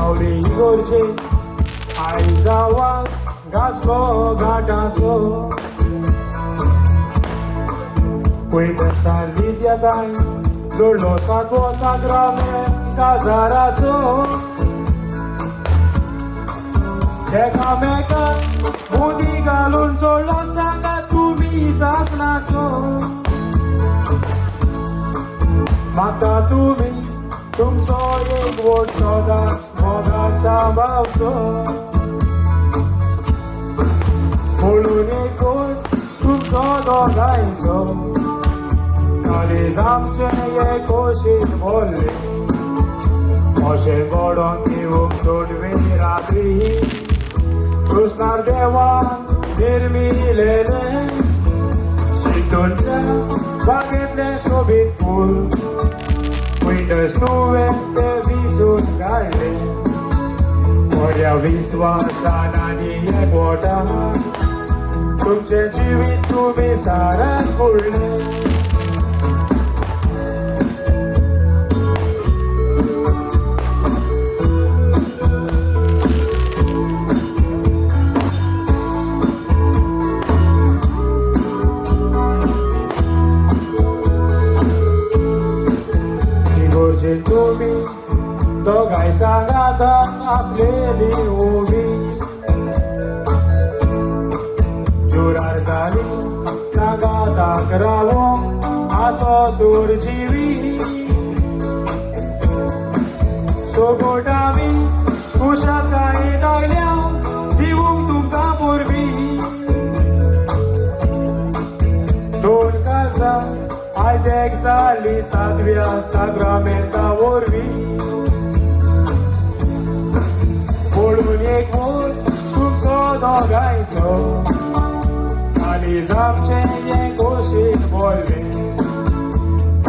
मावली गोरचे आयज आवाज गाजलो घाटाचो पयटसान दीस येताय जोडलो 7 साग्रामें काजाराचो एकामेकांक मुदी घालून जोडलो सांगा तुमी सासणाचो म्हाका तुमी तुमचो एक वोट सदांच मोगाच्या भावचो पळून एक वोट तुमचो दोगांयचो काळीज आमचें एक खोशेन भरलें अशें घडोवन दिवंक सोडवे रात्री कृष्णार देवान निर्मिलेलें शितूनच्या बागेंतलें सोबीत फूल पयटच तुवें तें विचून काडलें बऱ्या विस्वासान आनी एकवटान तुमचें जिवीत तुमी सारन फुडलें गोरचे तुमी दोगांय सांगातान आसलेली उबी जुरार जाली सांगाताक रावोंक आसो सूर जिवी सोगोट आमी कुशालकायेन आयल्या दिवंक तुमकां परबी दोन काळजां आयज एक जाली 7व्या साग्रामेंता वरवीं पळून एक वोट तुमचो दोगांयचो काळीज आमचें एक खोशेन भरलें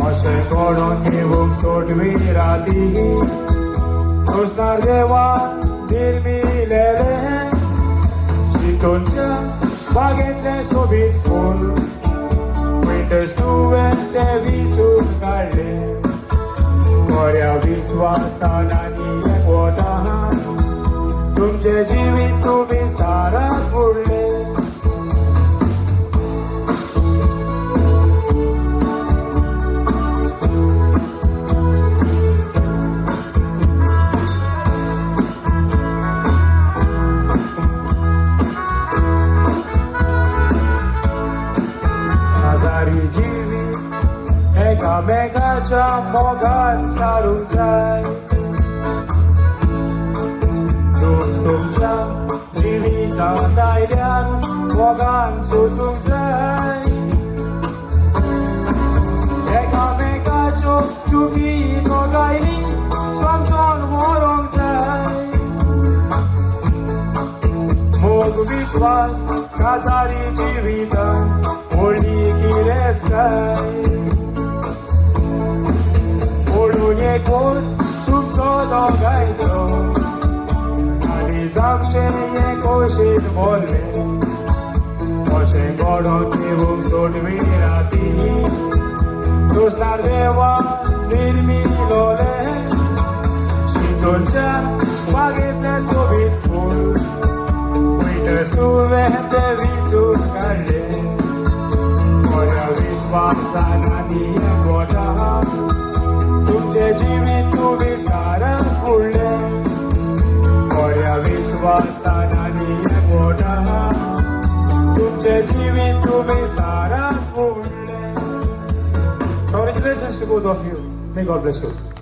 अशें घडोवन दिवंक सोडवी राती कृष्णार देवान निर्मिलेलें शितूनच्या बागेंतलें सोबीत फूल पयटच तुवें तें विचून काडलें बऱ्या विस्वासान आनी एकवटान तुमचें जिवीत तुमी सारन फुडलें जिवीत एकामेकाच्या मोगान सारूंक जाय तुमच्या जिवितांत आयल्यान मोगान सोसूंक जाय एकामेकाच्यो चुकी दोगांयनी समजोन व्हरोंक जाय मोग विश्वास काजारी जिवितांत व्हडली गिरेस्ताय पळून एक वोट तुमचो दोगांयचो काळीज आमचें एक खोशेन भरलें अशें घडोवन दिवंक सोडवी राती कृष्णार देवान निर्मिलोलें शितूनच्या बागेंतलें सोबीत फूल पयटच तुवें तें विचून काडलें बऱ्या विस्वासान आनी एकवटान तुमचें जिवीत तुमी सारन फुडलें बऱ्या विस्वासान आनी एकवटान तुमचें जिवीत तुमी सारन फुडलें. Congratulations to both of you. May God bless you.